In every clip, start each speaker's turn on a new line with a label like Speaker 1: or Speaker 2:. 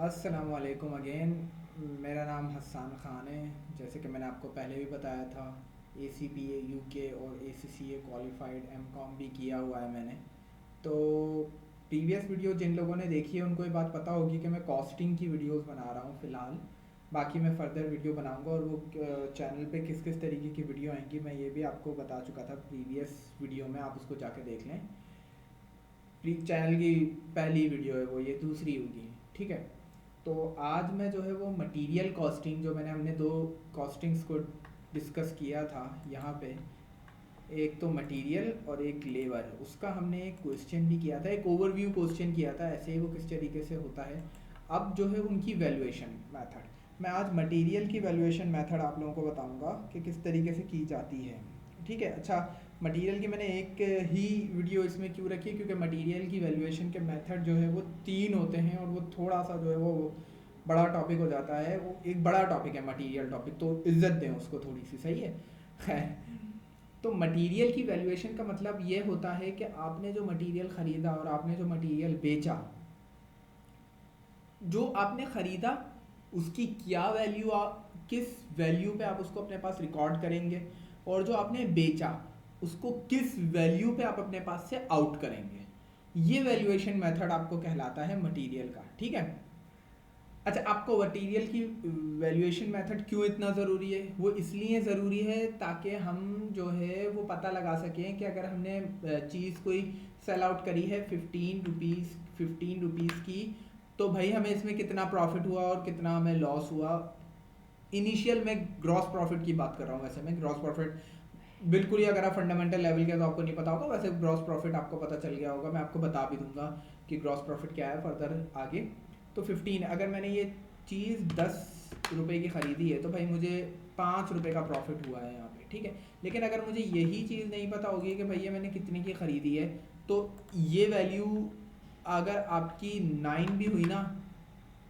Speaker 1: अस्सलाम वालेकुम अगेन। मेरा नाम हसन ख़ान है। जैसे कि मैंने आपको पहले भी बताया था, ACPA UK और ACCA क्वालिफाइड MCOM भी किया हुआ है मैंने। तो प्रीवियस वीडियो जिन लोगों ने देखी है उनको ये बात पता होगी कि मैं कॉस्टिंग की वीडियोस बना रहा हूँ फ़िलहाल। बाकी मैं फ़र्दर वीडियो बनाऊंगा और वो चैनल पे किस किस तरीके की वीडियो आएंगी मैं ये भी आपको बता चुका था प्रीवियस वीडियो में, आप उसको जाके देख लें। चैनल की पहली वीडियो है वो, ये दूसरी होगी, ठीक है। तो आज मैं जो है वो मटेरियल कॉस्टिंग, जो मैंने हमने दो कॉस्टिंग्स को डिस्कस किया था यहाँ पे, एक तो मटेरियल और एक लेबर, उसका हमने एक क्वेश्चन भी किया था, एक ओवरव्यू क्वेश्चन किया था ऐसे ही वो किस तरीके से होता है। अब जो है उनकी वैल्यूएशन मेथड, मैं आज मटेरियल की वैल्यूएशन मेथड आप लोगों को बताऊंगा कि किस तरीके से की जाती है, ठीक है। अच्छा, मटेरियल की मैंने एक ही वीडियो इसमें क्यों रखी है, क्योंकि मटेरियल की वैल्यूएशन के मेथड जो है वो तीन होते हैं और वो थोड़ा सा जो है वो बड़ा टॉपिक हो जाता है। वो एक बड़ा टॉपिक है मटेरियल टॉपिक, तो इज्जत दें उसको थोड़ी सी, सही है। खैर, तो मटेरियल की वैल्यूएशन का मतलब ये होता है कि आपने जो मटेरियल ख़रीदा और आपने जो मटेरियल बेचा, जो आपने ख़रीदा उसकी क्या वैल्यू, किस वैल्यू पे आप उसको अपने पास रिकॉर्ड करेंगे, और जो आपने बेचा उसको किस वैल्यू पे आप अपने पास से आउट करेंगे। ये वैल्यूएशन मेथड आपको कहलाता है मटेरियल का, ठीक है। अच्छा, आपको मटेरियल की वैल्यूएशन मेथड क्यों इतना ज़रूरी है? वो इसलिए ज़रूरी है ताकि हम जो है वो पता लगा सकें कि अगर हमने चीज़ कोई सेल आउट करी है 15 रुपीज़ की, तो भाई हमें इसमें कितना प्रॉफिट हुआ और कितना हमें लॉस हुआ। इनिशियल में ग्रॉस प्रॉफिट की बात कर रहा हूँ, वैसे मैं ग्रॉस प्रॉफिट बिल्कुल ही, अगर आप फंडामेंटल लेवल के तो आपको नहीं पता होगा, वैसे ग्रॉस प्रॉफिट आपको पता चल गया होगा, मैं आपको बता भी दूंगा कि ग्रॉस प्रॉफिट क्या है फर्दर आगे। तो 15, अगर मैंने ये चीज़ 10 रुपये की ख़रीदी है तो भाई मुझे 5 रुपये का प्रॉफिट हुआ है यहाँ पे, ठीक है। लेकिन अगर मुझे यही चीज़ नहीं पता होगी कि भैया मैंने कितने की ख़रीदी है, तो ये वैल्यू अगर आपकी 9 भी हुई ना,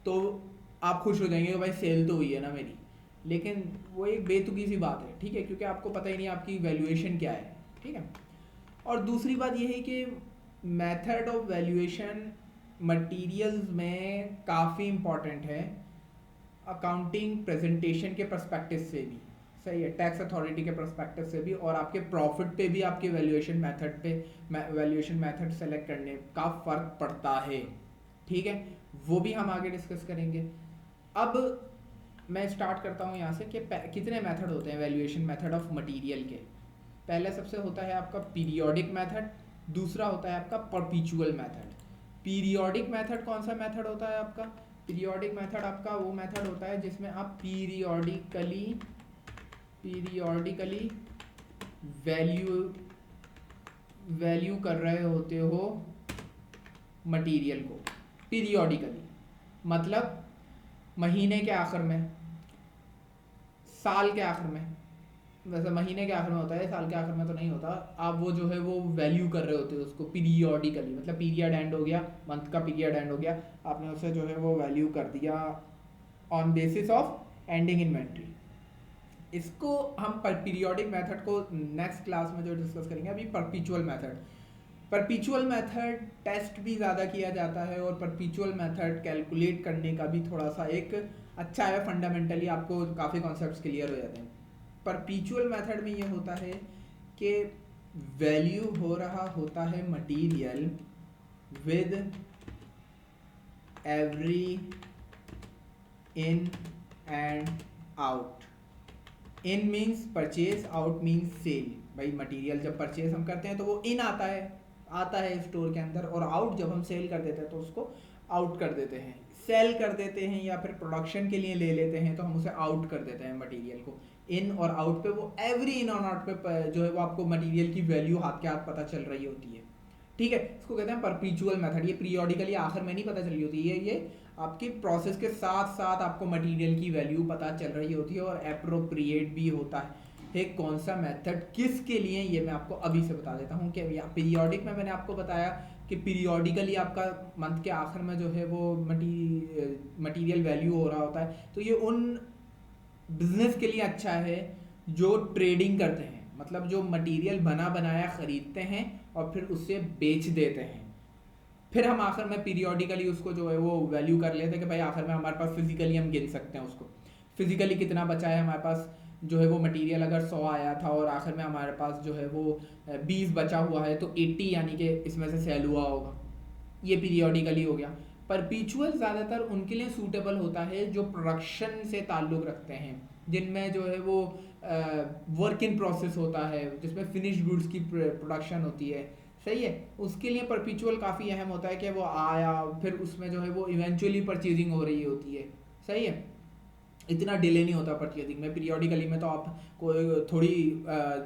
Speaker 1: तो आप खुश हो जाएंगे कि भाई सेल तो हुई है ना मेरी। लेकिन वो एक बेतुकी सी बात है, ठीक है, क्योंकि आपको पता ही नहीं आपकी वैल्यूएशन क्या है, ठीक है। और दूसरी बात ये है कि मेथड ऑफ वैल्यूएशन मटेरियल्स में काफ़ी इम्पॉर्टेंट है, अकाउंटिंग प्रेजेंटेशन के पर्सपेक्टिव से भी, सही है, टैक्स अथॉरिटी के पर्सपेक्टिव से भी, और आपके प्रॉफिट पे भी आपके वैल्यूएशन मेथड पे वैल्यूएशन मेथड सेलेक्ट करने का फ़र्क पड़ता है, ठीक है। वो भी हम आगे डिस्कस करेंगे। अब मैं स्टार्ट करता हूँ यहाँ से कि कितने मेथड होते हैं वैल्यूएशन मेथड ऑफ मटेरियल के। पहले सबसे होता है आपका पीरियोडिक मेथड, दूसरा होता है आपका परपीचुअल मेथड। पीरियोडिक मेथड कौन सा मेथड होता है आपका? पीरियोडिक मेथड आपका वो मेथड होता है जिसमें आप पीरियोडिकली वैल्यू वैल्यू कर रहे होते हो मटेरियल को। पीरियोडिकली मतलब महीने के आखिर में, साल के आखिर में, वैसे महीने के आखिर में होता है, साल के आखिर में तो नहीं होता। आप वो जो है वो वैल्यू कर रहे होते हो उसको पीरियोडिकली, मतलब पीरियड एंड हो गया, मंथ का पीरियड एंड हो गया, आपने उसे जो है वो वैल्यू कर दिया on basis of ending inventory. इसको हम पीरियोडिक मेथड को नेक्स्ट क्लास में जो डिस्कस करेंगे। अभी perpetual method, perpetual method test भी ज़्यादा किया जाता है और परपीचुअल मेथड कैलकुलेट करने का भी थोड़ा सा एक अच्छा है, फंडामेंटली आपको काफ़ी कॉन्सेप्ट्स क्लियर हो जाते हैं। परपीचुअल मेथड में ये होता है कि वैल्यू हो रहा होता है material with every in and out. In means purchase, out means sale. भाई मटेरियल जब परचेज हम करते हैं तो वो इन आता है स्टोर के अंदर, और आउट जब हम सेल कर देते हैं तो उसको आउट कर देते हैं, सेल कर देते हैं, या फिर प्रोडक्शन के लिए ले लेते हैं तो हम उसे आउट कर देते हैं मटेरियल को। इन और आउट पे वो एवरी इन और आउट पे जो है वो आपको मटेरियल की वैल्यू हाथ के हाथ पता चल रही होती है, ठीक है। इसको कहते हैं परपीचुअल मेथड। ये पीरियोडिकली आखिर में नहीं पता चल रही होती है, ये आपकी प्रोसेस के साथ साथ आपको मटेरियल की वैल्यू पता चल रही होती है और अप्रोप्रिएट भी होता है कौन सा मेथड किसके लिए, ये मैं आपको अभी से बता देता हूँ। कि पीरियोडिक में मैंने आपको बताया कि पीरियोडिकली आपका मंथ के आखिर में जो है वो मटेरियल वैल्यू हो रहा होता है। तो ये उन बिजनेस के लिए अच्छा है जो ट्रेडिंग करते हैं, मतलब जो मटेरियल बना बनाया खरीदते हैं और फिर उससे बेच देते हैं, फिर हम आखिर में पीरियोडिकली उसको जो है वो वैल्यू कर लेते हैं कि भाई आखिर में हमारे पास फिजिकली हम गिन सकते हैं उसको, फिजिकली कितना बचा है हमारे पास, जो है वो मटेरियल अगर 100 आया था और आखिर में हमारे पास जो है वो 20 बचा हुआ है, तो 80 यानी कि इसमें से सेल हुआ होगा। ये पीरियोडिकली हो गया। परपीचुअल ज़्यादातर उनके लिए सूटेबल होता है जो प्रोडक्शन से ताल्लुक़ रखते हैं, जिनमें जो है वो वर्क इन प्रोसेस होता है, जिसमें फिनिश गुड्स की प्रोडक्शन होती है, सही है। उसके लिए परपीचुअल काफ़ी अहम होता है कि वो आया, फिर उसमें जो है वो इवेंचुअली परचेजिंग हो रही होती है, सही है। इतना डिले नहीं होता परचेजिंग में। पीरियोडिकली में तो आप कोई थोड़ी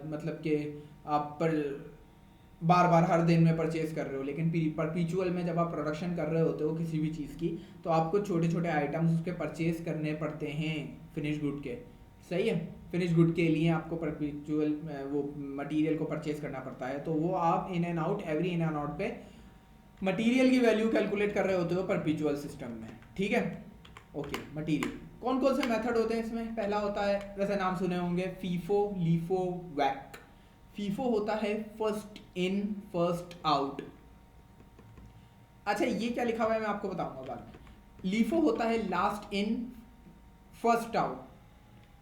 Speaker 1: मतलब कि आप पर बार बार हर दिन में परचेज कर रहे हो, लेकिन परपीचुअल में जब आप प्रोडक्शन कर रहे होते हो किसी भी चीज़ की, तो आपको छोटे छोटे आइटम्स उसके परचेज करने पड़ते हैं फिनिश गुड के, सही है। फिनिश गुड के लिए आपको परपीचुअल वो मटेरियल को परचेज करना पड़ता है, तो वो आप इन and out, every in and out पे मटेरियल की वैल्यू कैलकुलेट कर रहे होते हो परपीचुअल सिस्टम में, ठीक है। ओके, मटेरियल कौन कौन से मेथड होते हैं इसमें? पहला होता है, वैसे नाम सुने होंगे, फीफो, लीफो, वैक। फीफो होता है फर्स्ट इन फर्स्ट आउट। अच्छा, ये क्या लिखा हुआ है मैं आपको बताऊंगा बाद में। लीफो होता है लास्ट इन फर्स्ट आउट,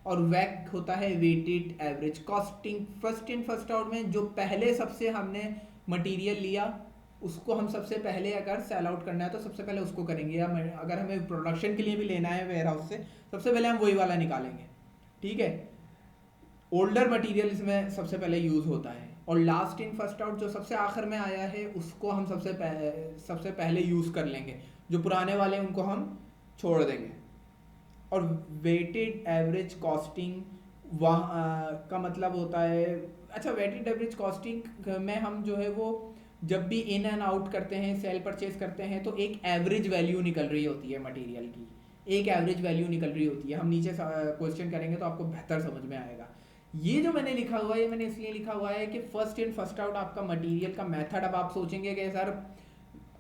Speaker 1: और वैक होता है weighted average costing. First in first out में जो पहले सबसे हमने मटेरियल लिया उसको हम सबसे पहले अगर सेल आउट करना है तो सबसे पहले उसको करेंगे, या अगर हमें प्रोडक्शन के लिए भी लेना है वेयर हाउस से, सबसे पहले हम वही वाला निकालेंगे, ठीक है। ओल्डर मटेरियल इसमें सबसे पहले यूज़ होता है, और लास्ट इन फर्स्ट आउट जो सबसे आखिर में आया है उसको हम सबसे पहले यूज़ कर लेंगे, जो पुराने वाले उनको हम छोड़ देंगे। और वेटेड एवरेज कॉस्टिंग वहाँ का मतलब होता है, अच्छा वेटेड एवरेज कॉस्टिंग में हम जो है वो जब भी इन एंड आउट करते हैं, सेल परचेज करते हैं, तो एक एवरेज वैल्यू निकल रही होती है मटेरियल की, एक एवरेज वैल्यू निकल रही होती है। हम नीचे क्वेश्चन करेंगे तो आपको बेहतर समझ में आएगा। ये जो मैंने लिखा हुआ है, ये मैंने इसलिए लिखा हुआ है कि फर्स्ट इन फर्स्ट आउट आपका मटेरियल का मेथड, अब आप सोचेंगे कि सर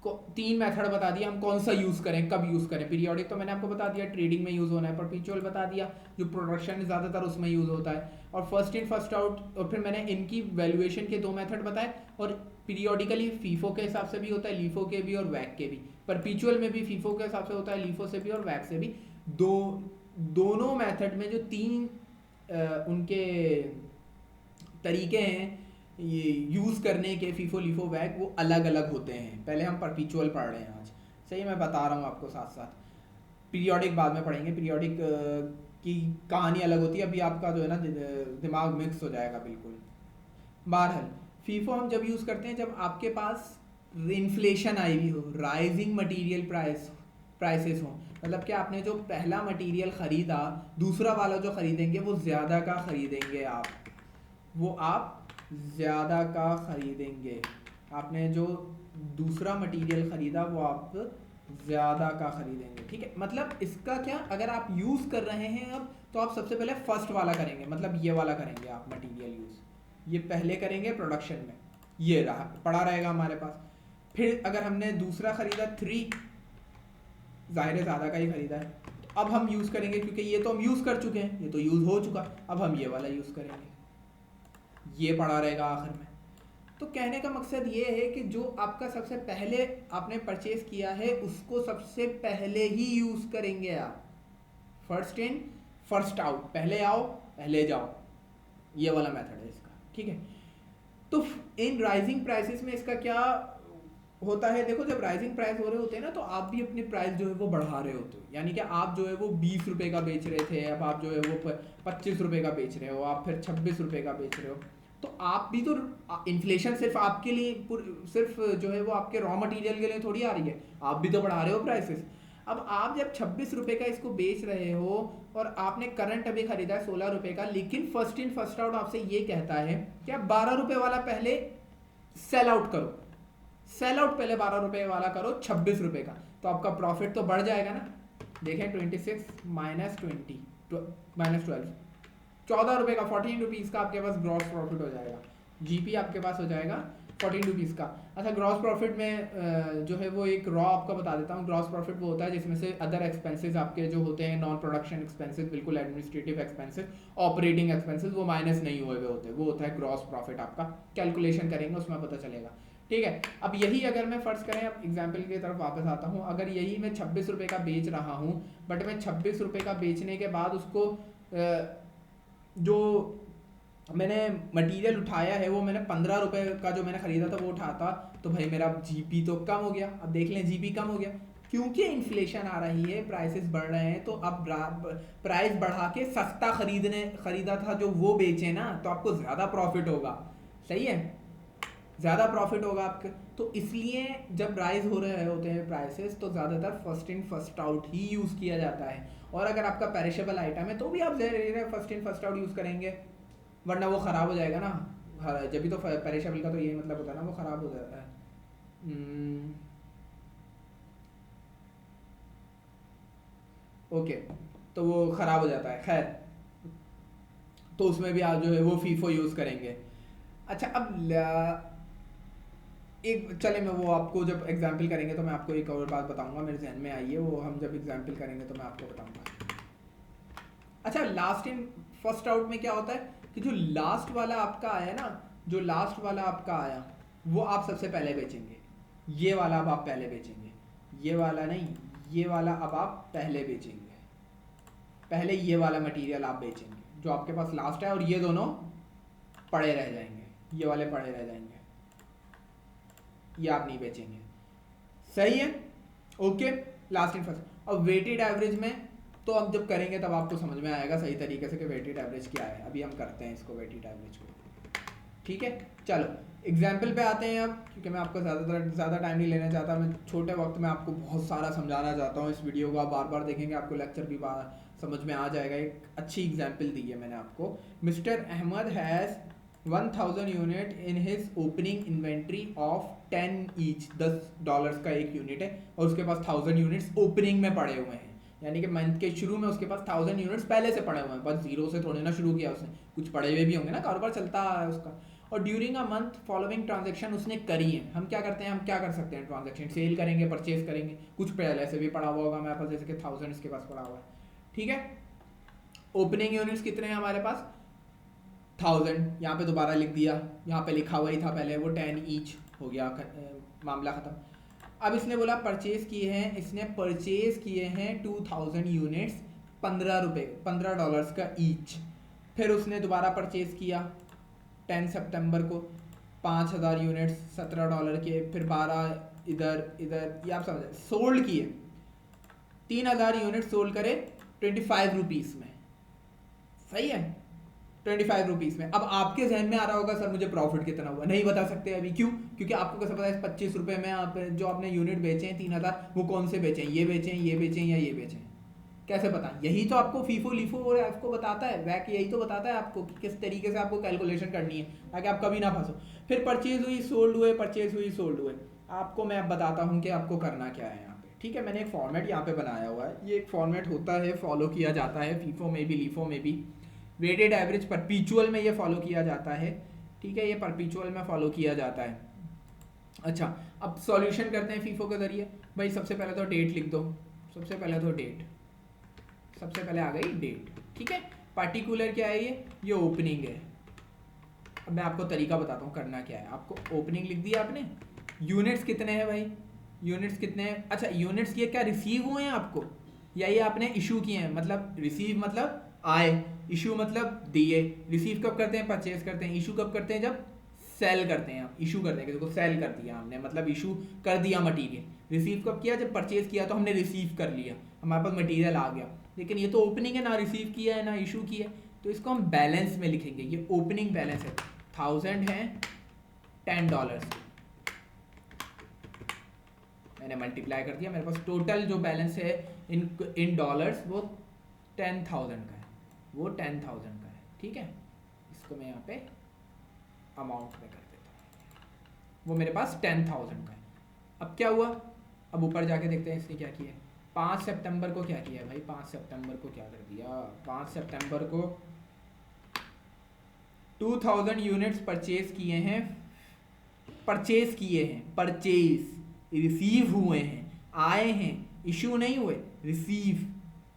Speaker 1: को 3 मेथड बता दिया, हम कौन सा यूज़ करें, कब यूज़ करें। पीरियोडिक तो मैंने आपको बता दिया ट्रेडिंग में यूज़ होना है, परपेचुअल बता दिया जो प्रोडक्शन ज़्यादातर उसमें यूज़ होता है, और फर्स्ट इन फर्स्ट आउट, और फिर मैंने इनकी वैल्यूएशन के 2 मेथड बताए। और पीरियोडिकली फीफो के हिसाब से भी होता है, लीफो के भी और वैक के भी। परपेचुअल में भी फीफो के हिसाब से होता है, लीफो से भी और वैक से भी। दोनों मेथड में जो 3 उनके तरीके हैं ये यूज़ करने के, फीफो लीफो वैक, वो अलग अलग होते हैं। पहले हम परपेचुअल पढ़ रहे हैं आज, सही, मैं बता रहा हूँ आपको साथ साथ। पीरियोडिक बाद में पढ़ेंगे, पीरियोडिक की कहानी अलग होती है, अभी आपका जो है ना दिमाग मिक्स हो जाएगा बिल्कुल। बहरहाल फीफो हम जब यूज़ करते हैं जब आपके पास इन्फ्लेशन आई हुई हो, राइजिंग मटीरियल प्राइसेस हो, मतलब कि आपने जो पहला मटीरियल ख़रीदा, दूसरा वाला जो ख़रीदेंगे वो ज़्यादा का ख़रीदेंगे आप, वो आप ज़्यादा का ख़रीदेंगे। आपने जो दूसरा मटेरियल ख़रीदा वो आप ज़्यादा का ख़रीदेंगे, ठीक है। मतलब इसका क्या, अगर आप यूज़ कर रहे हैं अब, तो आप सबसे पहले फर्स्ट वाला करेंगे, मतलब ये वाला करेंगे आप मटेरियल यूज़, ये पहले करेंगे प्रोडक्शन में, ये रहा पड़ा रहेगा हमारे पास। फिर अगर हमने दूसरा ख़रीदा 3, ज़ाहिर है ज़्यादा का ही ख़रीदा है, तो अब हम यूज़ करेंगे, क्योंकि ये तो हम यूज़ कर चुके हैं, ये तो यूज़ हो चुका, अब हम ये वाला यूज़ करेंगे, ये पड़ा रहेगा आखिर में। तो कहने का मकसद ये है कि जो आपका सबसे पहले आपने परचेज किया है उसको सबसे पहले ही यूज़ करेंगे आप। फर्स्ट इन फर्स्ट आउट, पहले आओ पहले जाओ, ये वाला मेथड है इसका, ठीक है। तो इन राइजिंग प्राइसेस में इसका क्या होता है, देखो जब राइजिंग प्राइस हो रहे होते हैं ना, तो आप भी अपनी प्राइस जो है वो बढ़ा रहे होते हो, यानी कि आप जो है वो 20 रुपये का बेच रहे थे, अब आप जो है वो 25 रुपये का बेच रहे हो, आप फिर 26 रुपये का बेच रहे हो। तो आप भी तो, इन्फ्लेशन सिर्फ आपके लिए, सिर्फ जो है वो आपके रॉ मटेरियल के लिए थोड़ी आ रही है, आप भी तो बढ़ा रहे हो प्राइसेस। अब आप जब 26 रुपये का इसको बेच रहे हो और आपने करंट अभी खरीदा है 16 रुपये का, लेकिन फर्स्ट इन फर्स्ट आउट आपसे ये कहता है कि आप 12 रुपये वाला पहले सेल आउट करो, सेल आउट पहले 12 रुपये वाला करो 26 रुपये का, तो आपका प्रॉफिट तो बढ़ जाएगा ना। देखें 26 माइनस 20 माइनस 12, 14 रुपये का, 14 रुपीज़ का आपके पास ग्रॉस प्रॉफिट हो जाएगा। जीपी आपके पास हो जाएगा 14 रुपीज़ का। अच्छा, ग्रॉस प्रॉफिट में जो है वो एक रॉ आपका बता देता हूँ। ग्रॉस प्रॉफिट वो होता है जिसमें से अदर एक्सपेंसेस आपके जो होते हैं, नॉन प्रोडक्शन एक्सपेंसेस, बिल्कुल एडमिनिस्ट्रेटिव एक्सपेंसेस, ऑपरेटिंग एक्सपेंसेस, वो माइनस नहीं हुए हुए होते, वो होता है ग्रॉस प्रॉफिट। आपका कैलकुलेशन करेंगे उसमें पता चलेगा, ठीक है। अब यही अगर मैं फ़र्ज़ करें, अब एग्जाम्पल की तरफ वापस आता हूँ, अगर यही मैं 26 रुपये का बेच रहा हूँ, बट मैं 26 रुपये का बेचने के बाद उसको जो मैंने मटेरियल उठाया है वो मैंने 15 रुपये का जो मैंने ख़रीदा था वो उठाता, तो भाई मेरा जीपी तो कम हो गया। अब देख लें जीपी कम हो गया क्योंकि इन्फ्लेशन आ रही है, प्राइसेस बढ़ रहे हैं, तो अब प्राइस बढ़ा के सस्ता ख़रीदा था जो वो बेचे ना, तो आपको ज़्यादा प्रॉफिट होगा। सही है, ज़्यादा प्रॉफिट होगा आपके। तो इसलिए जब राइज हो रहे होते हैं प्राइसेस, तो ज़्यादातर first in first out he use किया जाता है। और अगर आपका पेरिशेबल आइटम है तो भी आप first in first out use करेंगे, वरना वो ख़राब हो जाएगा ना। जब भी तो पेरिशेबल का तो यही मतलब होता है ना, वो ख़राब हो जाता है। ओके, तो वो ख़राब हो जाता है। खैर, तो उसमें भी आप जो है वो फीफो यूज़ करेंगे। अच्छा, अब एक चले, मैं वो आपको जब एग्जाम्पल करेंगे तो मैं आपको एक और बात बताऊंगा, मेरे जहन में आई है, वो हम जब एग्जाम्पल करेंगे तो मैं आपको बताऊंगा। अच्छा, लास्ट इन फर्स्ट आउट में क्या होता है कि जो लास्ट वाला आपका आया ना, जो लास्ट वाला आपका आया वो आप सबसे पहले बेचेंगे। ये वाला अब आप पहले बेचेंगे, ये वाला नहीं, ये वाला अब आप पहले बेचेंगे। पहले ये वाला मटेरियल आप बेचेंगे जो आपके पास लास्ट है, और ये दोनों पड़े रह जाएंगे, ये वाले पड़े रह जाएंगे, ये आप नहीं बेचेंगे। सही है, ओके। Last in first. अब वेटेड एवरेज में तो अब जब करेंगे तब आपको समझ में आएगा सही तरीके से कि वेटेड एवरेज क्या है। अभी हम करते हैं इसको, वेटेड एवरेज को। ठीक है, चलो एग्जाम्पल पे आते हैं अब, क्योंकि मैं आपको ज़्यादा टाइम नहीं लेना चाहता। मैं छोटे वक्त में आपको बहुत सारा समझाना चाहता हूँ। इस वीडियो को आप बार बार देखेंगे, आपको लेक्चर भी समझ में आ जाएगा। एक अच्छी एग्जाम्पल दी है मैंने आपको। Mister Ahmed has 1000 unit in his opening inventory of 10 each. $10 का एक यूनिट है और उसके पास 1000 यूनिट्स ओपनिंग में पड़े हुए हैं, यानी कि मंथ के शुरू में उसके पास 1000 यूनिट्स पहले से पड़े हुए हैं, बस जीरो से थोड़े ना शुरू किया उसने, कुछ पड़े हुए भी होंगे ना, कारोबार चलता है उसका। और during a month following transaction उसने करी है। हम क्या करते हैं, हम क्या कर सकते हैं, ट्रांजेक्शन सेल करेंगे, परचेज करेंगे। कुछ पहले से भी पड़ा हुआ होगा हमारे पास, जैसे कि 1000 इसके पास पड़ा हुआ है। ठीक है, ओपनिंग यूनिट्स कितने हैं हमारे पास, 1000। यहाँ पे दोबारा लिख दिया, यहाँ पे लिखा हुआ ही था पहले, वो 10 ईच हो गया, मामला ख़त्म। अब इसने बोला परचेज़ किए हैं, इसने परचेज़ किए हैं 2000 यूनिट्स, $15 का ईच। फिर उसने दोबारा परचेज़ किया 10 सितंबर को 5000 यूनिट्स $17 के, फिर 12 इधर इधर, ये आप समझ, सोल्ड किए 3000 यूनिट सोल्ड करे 25 रुपीज़ में। सही है, 25 रुपीज़ में। अब आपके जहन में आ रहा होगा सर मुझे प्रॉफिट कितना हुआ, नहीं बता सकते अभी। क्यों? क्योंकि आपको कैसे पता है 25 रुपये में आप जो आपने यूनिट बेचे हैं 3000, वो कौन से बेचे हैं, ये बेचे हैं, ये बेचे हैं या ये बेचे हैं, कैसे पता? यही तो आपको फीफो लीफो और आपको बताता है, वैक यही तो बताता है आपको कि किस तरीके से आपको कैलकुलेशन करनी है, ताकि आप कभी ना फंसो। फिर परचेज हुई, सोल्ड हुए, परचेज हुई, सोल्ड हुए। आपको मैं अब बताता हूँ कि आपको करना क्या है यहाँ पे। ठीक है, मैंने एक फॉर्मेट यहाँ पे बनाया हुआ है, ये एक फॉर्मेट होता है, फॉलो किया जाता है फीफो में भी लीफो में भी। वेटेड एवरेज परपीचुअल में ये फॉलो किया जाता है। ठीक है, ये परपीचुअल में फॉलो किया जाता है। अच्छा, अब सॉल्यूशन करते हैं फीफो के जरिए। भाई सबसे पहले तो डेट लिख दो, सबसे पहले तो डेट, सबसे पहले आ गई डेट। ठीक है, पार्टिकुलर क्या है, ये ओपनिंग है। अब मैं आपको तरीका बताता हूँ करना क्या है। आपको ओपनिंग लिख दिया आपने, यूनिट्स कितने हैं भाई, यूनिट्स कितने हैं। अच्छा, यूनिट्स ये क्या रिसीव हुए हैं आपको, या ये आपने इशू किए हैं? मतलब रिसीव मतलब आए, इशू मतलब दिए। रिसीव कब करते हैं, परचेज करते हैं। इशू कब करते हैं, जब सेल करते हैं। इशू करते हैं, किसी को सेल कर दिया हमने, मतलब इशू कर दिया मटीरियल। रिसीव कब किया, जब परचेज किया तो हमने रिसीव कर लिया, हमारे पास मटीरियल आ गया। लेकिन ये तो ओपनिंग है, ना रिसीव किया है ना इशू किया है, तो इसको हम बैलेंस में लिखेंगे। ये ओपनिंग बैलेंस है, 1000 है $10, मैंने मल्टीप्लाई कर दिया, मेरे पास टोटल जो बैलेंस है इन डॉलर्स वो 10,000 का है, वो 10,000 का है। ठीक है, इसको मैं यहाँ पे अमाउंट में कर देता हूँ, वो मेरे पास 10,000 का है। अब क्या हुआ, अब ऊपर जाके देखते हैं इसने क्या किया। 5 सितंबर को क्या किया भाई, 5 सितंबर को क्या कर दिया, 5 सितंबर को 2000 यूनिट्स परचेज किए हैं, परचेज किए हैं, परचेज, रिसीव हुए हैं, आए हैं, इशू नहीं हुए, रिसीव।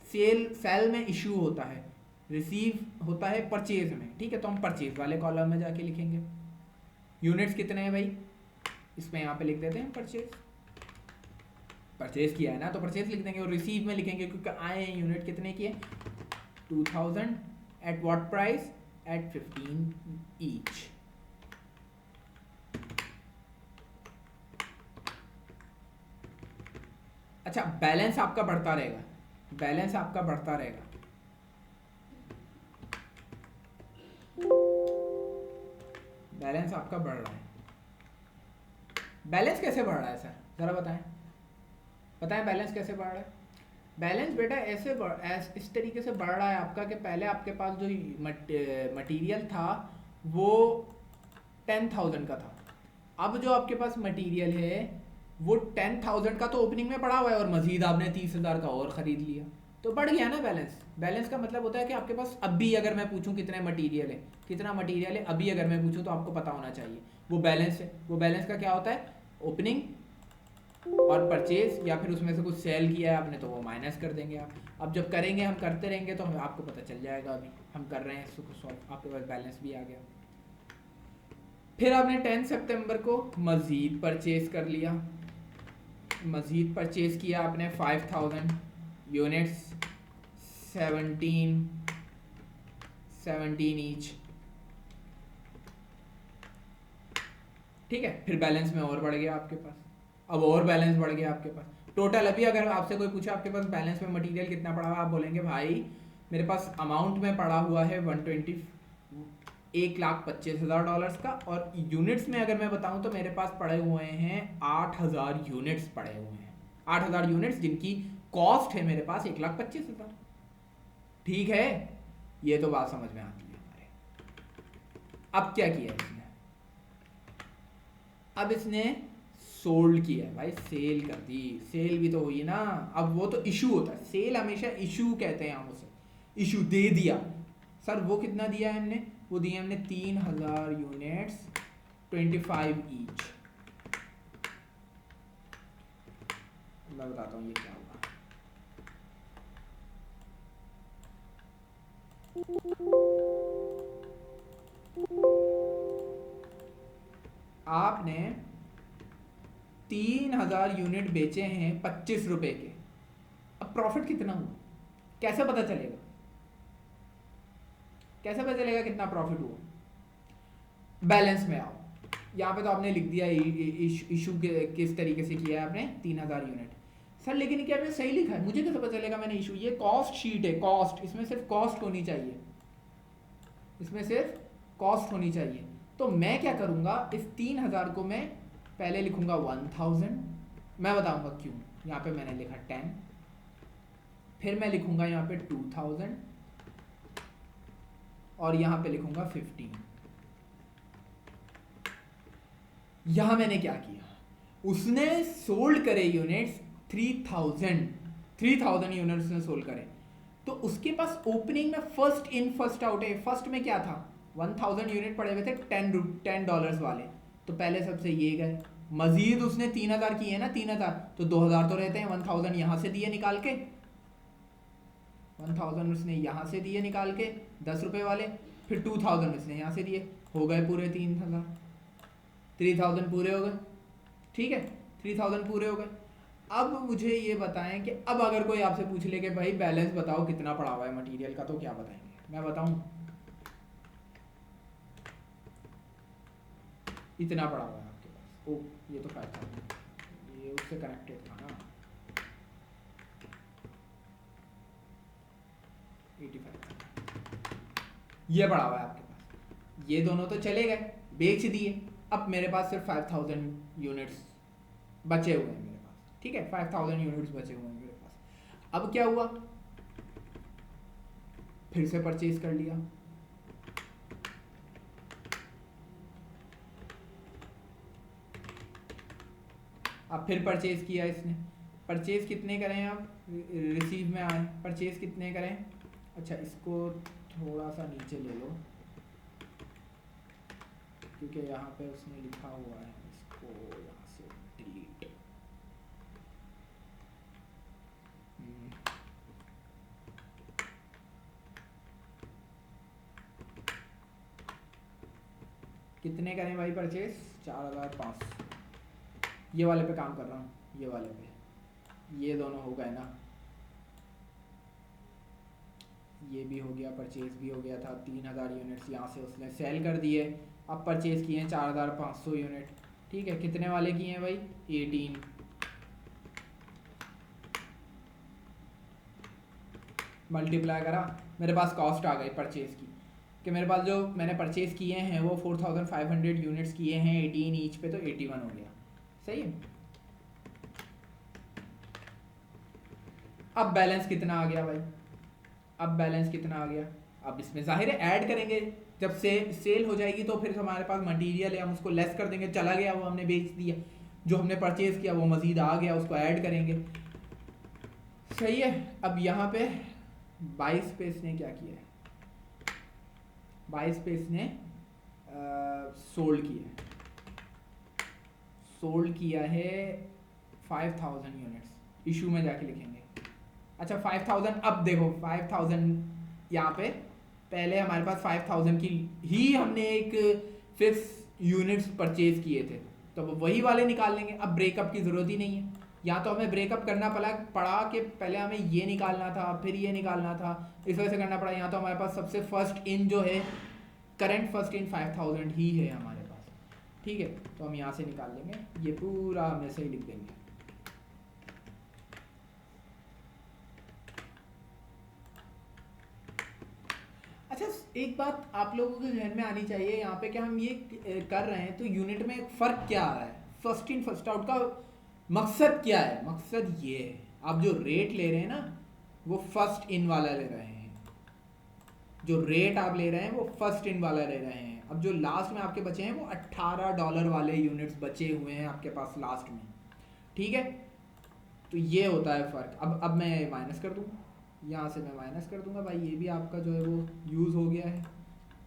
Speaker 1: सेल में इशू होता है, रिसीव होता है परचेज में। ठीक है, तो हम परचेज वाले कॉलम में जाके लिखेंगे। यूनिट्स कितने हैं भाई, इसमें यहाँ पे लिख देते हैं परचेज किया है ना तो परचेज लिख देंगे, और रिसीव में लिखेंगे क्योंकि आए हैं यूनिट कितने की है 2000 at what price at 15 each. अच्छा बैलेंस आपका बढ़ता रहेगा, बैलेंस आपका बढ़ता रहेगा। बैलेंस आपका बढ़ रहा है। बैलेंस कैसे बढ़ रहा है सर, जरा बताएं बताएं बैलेंस कैसे बढ़ रहा है। बैलेंस बेटा इस तरीके से बढ़ रहा है आपका कि पहले आपके पास जो मटेरियल था वो 10,000 का था, अब जो आपके पास मटेरियल है वो 10,000 का तो ओपनिंग में पड़ा हुआ है और मजीद आपने 30,000 का और ख़रीद लिया, तो बढ़ गया ना बैलेंस। बैलेंस का मतलब होता है कि आपके पास अभी अगर मैं पूछूं कितना मटेरियल है अभी अगर मैं पूछूं तो आपको पता होना चाहिए, वो बैलेंस है। वो बैलेंस का क्या होता है, ओपनिंग और परचेज, या फिर उसमें से कुछ सेल किया है आपने तो वो माइनस कर देंगे आप। अब जब करेंगे हम करते रहेंगे तो आपको पता चल जाएगा, अभी हम कर रहे हैं इसको सॉल्व, आपके पास बैलेंस भी आ गया। फिर आपने 10 सितंबर को मज़ीद परचेज कर लिया, मज़ीद परचेज किया आपने 5000 यूनिट्स 17 ईच, ठीक है। फिर बैलेंस में और बढ़ गया आपके पास, अब और बैलेंस बढ़ गया आपके पास। टोटल अभी अगर आपसे कोई पूछे आपके पास बैलेंस में मटेरियल कितना पड़ा हुआ, आप बोलेंगे भाई मेरे पास अमाउंट में पड़ा हुआ है 1,25,000 डॉलर्स का, और यूनिट्स में अगर मैं बताऊं तो मेरे पास पड़े हुए हैं 8,000 यूनिट्स पड़े हुए हैं, 8,000 यूनिट्स जिनकी कॉस्ट है मेरे पास 1,25,000। ठीक है, ये तो बात समझ में आती है हमारे। अब क्या किया इसने, अब इसने सोल्ड किया भाई, सेल कर दी, सेल भी तो हुई ना। अब वो तो इशू होता है, सेल हमेशा इशू कहते हैं हम उसे, इशू दे दिया। सर वो कितना दिया है हमने, वो दिया हमने 3,000 यूनिट्स 25 ईच। मैं बताता हूँ ये क्या होगा। आपने 3,000 यूनिट बेचे हैं 25 रुपए के, अब प्रॉफिट कितना हुआ कैसे पता चलेगा, कैसे पता चलेगा कितना प्रॉफिट हुआ। बैलेंस में आओ, यहाँ पे तो आपने लिख दिया इशू किस तरीके से किया है आपने 3,000 यूनिट। सर लेकिन क्या आपने सही लिखा है, मुझे कैसे पता चलेगा मैंने इशू, ये कॉस्ट शीट है, कॉस्ट, इसमें सिर्फ कॉस्ट होनी चाहिए, इसमें सिर्फ कॉस्ट होनी चाहिए। तो मैं क्या करूँगा, इस 3,000 को मैं पहले लिखूँगा 1,000, मैं बताऊँगा क्यों। यहाँ पे मैंने लिखा 10, फिर मैं लिखूँगा यहाँ पे 2,000 और यहाँ पे लिखूँगा 15। यहाँ मैंने क्या किया, उसने सोल्ड करे यूनिट्स 3,000 यूनिट्स ने सोल्ड करे, तो उसके पास ओपनिंग में फर्स्ट इन फर्स्ट आउट है। फर्स्ट में क्या था, 1,000 यूनिट पड़े हुए थे $10 वाले, तो पहले सबसे ये गए। मजीद उसने 3,000 किए है ना, 3,000 तो 2,000 तो रहते हैं, 1,000 यहाँ से दिए निकाल के, 1,000 उसने यहाँ से दिए निकाल के 10 रुपए वाले, फिर 2,000 उसने यहाँ से दिए, हो गए पूरे 3,000, 3,000 पूरे हो गए, ठीक है 3,000 पूरे हो गए। अब मुझे ये बताएं कि अब अगर कोई आपसे पूछ ले कि भाई बैलेंस बताओ कितना पड़ा हुआ है मटेरियल का, तो क्या बताएंगे, मैं बताऊं इतना पड़ा हुआ है आपके पास। ओ ये तो 5,000, ये उससे कनेक्टेड था ना, 85 ये पड़ा हुआ है आपके पास, ये दोनों तो चले गए बेच दिए, अब मेरे पास सिर्फ 5,000 यूनिट्स बचे हुए हैं मेरे पास, ठीक है 5,000 यूनिट्स बचे हुए हैं मेरे पास। अब क्या हुआ, फिर से परचेज कर लिया, अब फिर परचेज किया इसने। परचेज कितने करें आप, रिसीव में आए, परचेज कितने करें। अच्छा इसको थोड़ा सा नीचे ले लो क्योंकि यहाँ पे उसने लिखा हुआ है, इसको यहाँ से डिलीट। कितने करें भाई परचेज, 4,500, ये वाले पे काम कर रहा हूँ, ये वाले पे, ये दोनों हो गए ना, ये भी हो गया, परचेज भी हो गया था। 3000 यूनिट्स यहाँ से उसने सेल कर दिए। अब परचेज किए हैं 4500 यूनिट, ठीक है। कितने वाले किए हैं भाई? 18। मल्टीप्लाई करा, मेरे पास कॉस्ट आ गई परचेज की, कि मेरे पास जो मैंने परचेज किए हैं वो 4500 यूनिट्स किए हैं 18 ईच पे, तो 81 हो गया। सही है। अब बैलेंस कितना आ गया भाई? अब बैलेंस कितना आ गया? अब इसमें जाहिर है ऐड करेंगे, जब सेल हो जाएगी तो फिर हमारे पास मटेरियल है, हम उसको लेस कर देंगे, चला गया वो हमने बेच दिया, जो हमने परचेज किया वो मजीद आ गया, उसको ऐड करेंगे। सही है। अब यहाँ पे 22 पे इसने क्या किया है? 22 पे इसने सोल्ड किया है, सोल्ड किया है 5000 यूनिट्स। इशू में जाके लिखेंगे। अच्छा 5000, अब देखो 5000 यहाँ पे पहले हमारे पास 5000 की ही हमने एक फिक्स यूनिट्स परचेज किए थे, तो वही वाले निकाल लेंगे। अब ब्रेकअप की ज़रूरत ही नहीं है, या तो हमें ब्रेकअप करना पड़ा कि पहले हमें ये निकालना था फिर ये निकालना था, इस वजह से करना पड़ा। यहाँ तो हमारे पास सबसे फर्स्ट इन जो है, करंट फर्स्ट इन 5000 ही है हमारे पास, ठीक है। तो हम यहाँ से निकाल लेंगे, ये पूरा हम ऐसे ही लिख देंगे। अच्छा एक बात आप लोगों के जहन में आनी चाहिए यहाँ पे कि हम ये कर रहे हैं तो यूनिट में फ़र्क क्या आ रहा है? फर्स्ट इन फर्स्ट आउट का मकसद क्या है? मकसद ये है, आप जो रेट ले रहे हैं ना वो फर्स्ट इन वाला ले रहे हैं, जो रेट आप ले रहे हैं वो फर्स्ट इन वाला ले रहे हैं। अब जो लास्ट में आपके बचे हैं वो $18 वाले यूनिट्स बचे हुए हैं आपके पास लास्ट में, ठीक है। तो ये होता है फ़र्क। अब मैं माइनस कर दूँ, यहाँ से मैं माइनस कर दूंगा भाई, ये भी आपका जो है वो यूज़ हो गया है,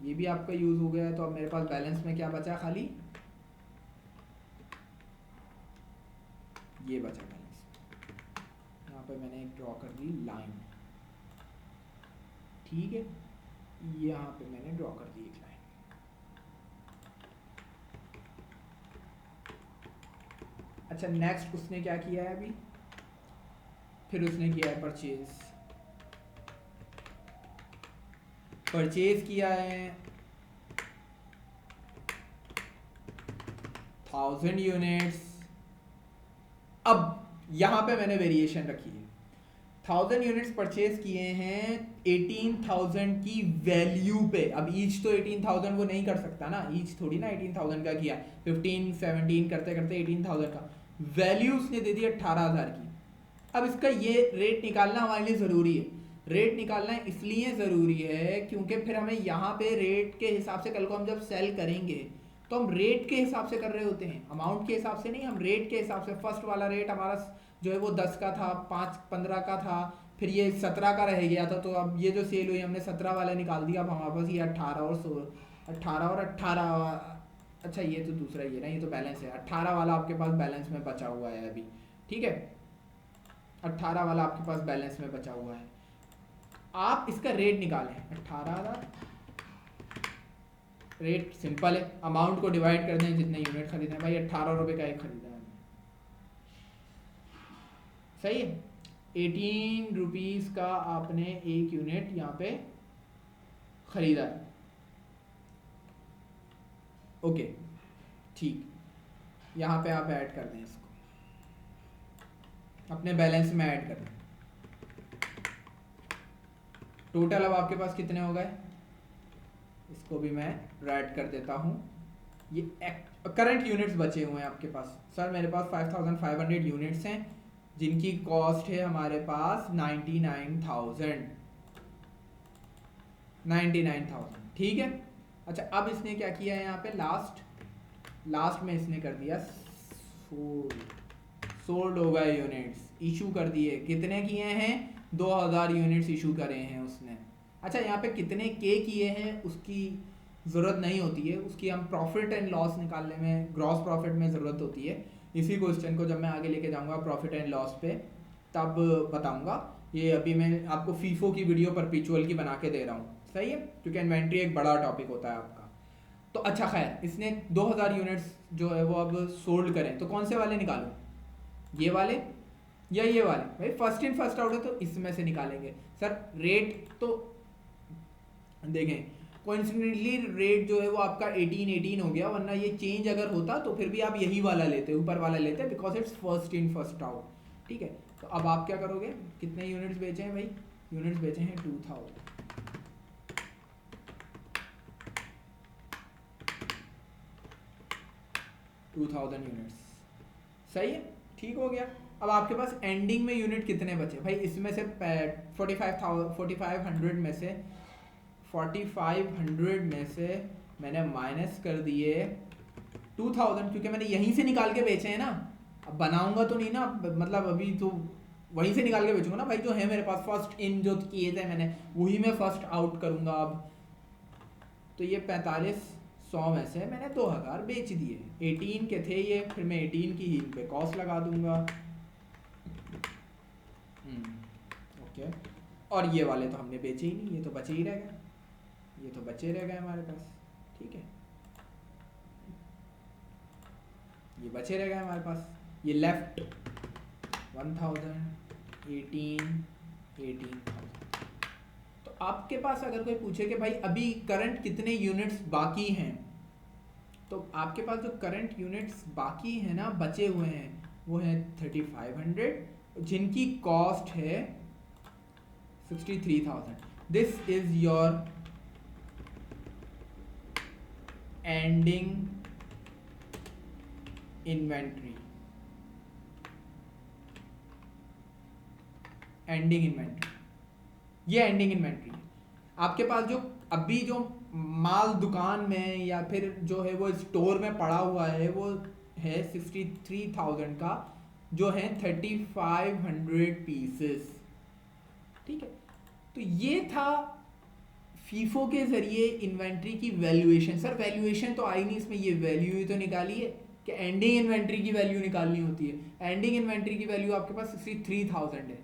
Speaker 1: ये भी आपका यूज़ हो गया है। तो अब मेरे पास बैलेंस में क्या बचा? खाली ये बचा बैलेंस। यहाँ पे मैंने एक ड्रॉ कर दी लाइन, ठीक है। यहाँ पे मैंने ड्रॉ कर दी एक लाइन। अच्छा नेक्स्ट उसने क्या किया है अभी? फिर उसने किया है परचेज किया है 1000 यूनिट्स। अब यहाँ पे मैंने वेरिएशन रखी है, 1000 यूनिट्स परचेज किए हैं 18000 की वैल्यू पे। अब ईच तो 18000 वो नहीं कर सकता ना, ईच थोड़ी ना 18000 का किया, 15 17 करते करते 18000 का वैल्यू उसने दे दी 18000 की। अब इसका ये रेट निकालना हमारे लिए ज़रूरी है। रेट निकालना इसलिए ज़रूरी है क्योंकि फिर हमें यहाँ पे रेट के हिसाब से, कल को हम जब सेल करेंगे तो हम रेट के हिसाब से कर रहे होते हैं, अमाउंट के हिसाब से नहीं, हम रेट के हिसाब से। फर्स्ट वाला रेट हमारा जो है वो 10 का था, 5-15 का था, फिर ये 17 का रह गया था, तो अब ये जो सेल हुई हमने 17 वाले निकाल दिया। अब हमारे पास ये 18 और 18, अच्छा ये तो दूसरा ही है ना, ये तो बैलेंस है। 18 वाला आपके पास बैलेंस में बचा हुआ है अभी, ठीक है। 18 वाला आपके पास बैलेंस में बचा हुआ है। आप इसका रेट निकालें, 18,000 रेट सिंपल है, अमाउंट को डिवाइड कर दें जितने यूनिट खरीदे हैं। भाई 18 रुपये का एक खरीदा है, सही है। 18 रुपीज़ का आपने एक यूनिट यहाँ पे खरीदा है, ओके ठीक। यहाँ पे आप ऐड कर दें इसको, अपने बैलेंस में ऐड कर दें। टोटल अब आपके पास कितने हो गए? इसको भी मैं राइट कर देता हूँ। ये करंट यूनिट्स बचे हुए हैं आपके पास। सर मेरे पास 5500 यूनिट्स हैं जिनकी कॉस्ट है हमारे पास 99,000, ठीक है। अच्छा अब इसने क्या किया है यहाँ पे लास्ट में इसने कर दिया सोल्ड हो गए यूनिट्स, इशू कर दिए। कितने किए हैं? 2000 यूनिट्स इशू करे हैं उसने। अच्छा यहाँ पे कितने के किए हैं उसकी ज़रूरत नहीं होती है, उसकी हम प्रॉफिट एंड लॉस निकालने में, ग्रॉस प्रॉफिट में ज़रूरत होती है। इसी क्वेश्चन को जब मैं आगे लेके जाऊंगा प्रॉफिट एंड लॉस पे तब बताऊंगा। ये अभी मैं आपको फीफो की वीडियो परपेचुअल की बना के दे रहा हूँ, सही है, क्योंकि इन्वेंट्री एक बड़ा टॉपिक होता है आपका। तो अच्छा खैर इसने 2000 यूनिट्स जो है वो अब सोल्ड करें, तो कौन से वाले निकालूं, ये वाले या ये वाले? भाई फर्स्ट इन फर्स्ट आउट है तो इसमें से निकालेंगे सर। रेट तो देखें, कोइंसिडेंटली रेट जो है वो आपका 18 हो गया, वरना ये चेंज अगर होता तो फिर भी आप यही वाला लेते, ऊपर वाला लेते, because it's first in first out. ठीक है, तो अब आप क्या करोगे, कितने यूनिट्स बेचे हैं भाई, यूनिट्स बेचे हैं 2000, 2000 यूनिट्स, सही है, ठीक हो गया। अब आपके पास एंडिंग में यूनिट कितने बचे भाई, इसमें से 4500 में से 4500 में से मैंने माइनस कर दिए 2000, क्योंकि मैंने यहीं से निकाल के बेचे हैं ना, अब बनाऊंगा तो नहीं ना, मतलब अभी तो वहीं से निकाल के बेचूंगा ना भाई, जो है मेरे पास फर्स्ट इन जो किए थे मैंने वही मैं फर्स्ट आउट करूंगा अब। तो ये 4500 में से मैंने 2000 बेच दिए, 18 के थे ये, फिर मैं 18 की ही पे कॉस्ट लगा दूंगा। ओके, और ये वाले तो हमने बेचे ही नहीं, ये तो बचे ही रह गए, ये तो बचे रह गए हमारे पास। ठीक है, ये बचे रह गए हमारे पास, ये लेफ्ट 1000, 18,000। तो आपके पास अगर कोई पूछे कि भाई अभी करंट कितने यूनिट्स बाकी हैं, तो आपके पास जो करंट यूनिट्स बाकी हैं ना, बचे हुए हैं, वो हैं 3500, जिनकी कॉस्ट है 63,000। This is your ending inventory, ending inventory, ये एंडिंग इन्वेंट्री। आपके पास जो अभी जो माल दुकान में या फिर जो है वो स्टोर में पड़ा हुआ है, वो है 63,000 का, जो है 3500 पीसेस। ठीक है, तो ये था फीफो के जरिए इन्वेंट्री की वैल्यूएशन। सर वैल्यूएशन तो आई नहीं इसमें, ये वैल्यू ही तो निकाली है कि एंडिंग इन्वेंट्री की वैल्यू निकालनी होती है। एंडिंग इन्वेंट्री की वैल्यू आपके पास 63,000 है,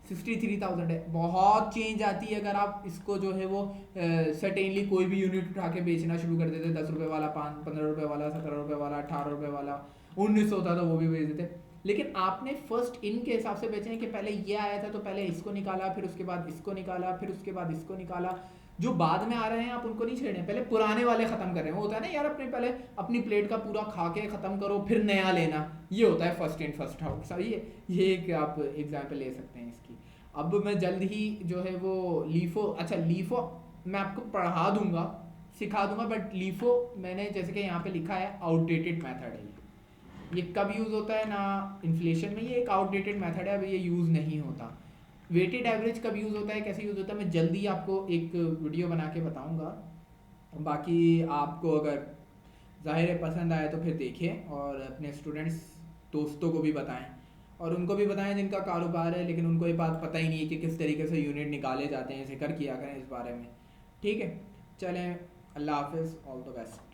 Speaker 1: 63,000 है। बहुत चेंज आती है अगर आप इसको जो है वो सर्टेनली कोई भी यूनिट उठा के बेचना शुरू कर देते, 10 रुपये वाला, 15 रुपये वाला, 17 रुपये वाला, 18 रुपये वाला, 19 होता था वो भी बेच देते। लेकिन आपने फर्स्ट इन के हिसाब से बेचे हैं कि पहले ये आया था तो पहले इसको निकाला, फिर उसके बाद इसको निकाला, फिर उसके बाद इसको निकाला। जो बाद में आ रहे हैं आप उनको नहीं छेड़े, पहले पुराने वाले खत्म कर रहे हैं। वो होता है ना यार, अपने पहले अपनी प्लेट का पूरा खा के खत्म करो फिर नया लेना, ये होता है फर्स्ट इन फर्स्ट आउट। सही है, ये एक आप एग्जाम्पल ले सकते हैं इसकी। अब मैं जल्द ही जो है वो लीफो, अच्छा लीफो मैं आपको पढ़ा दूंगा, सिखा दूंगा, बट लीफो मैंने जैसे कि यहाँ पे लिखा है आउटडेटेड मेथड है। ये कब यूज़ होता है ना, इन्फ्लेशन में, ये एक आउटडेटेड मेथड है, अभी ये यूज़ नहीं होता। वेटेड एवरेज कब यूज़ होता है, कैसे यूज़ होता है, मैं जल्दी आपको एक वीडियो बना के बताऊंगा। बाकी आपको अगर ज़ाहिर है पसंद आए तो फिर देखें, और अपने स्टूडेंट्स दोस्तों को भी बताएं, और उनको भी बताएं जिनका कारोबार है लेकिन उनको ये बात पता ही नहीं है कि किस तरीके से यूनिट निकाले जाते हैं, जिक्र किया करें इस बारे में। ठीक है, चलें, अल्लाह हाफिज़, ऑल द बेस्ट।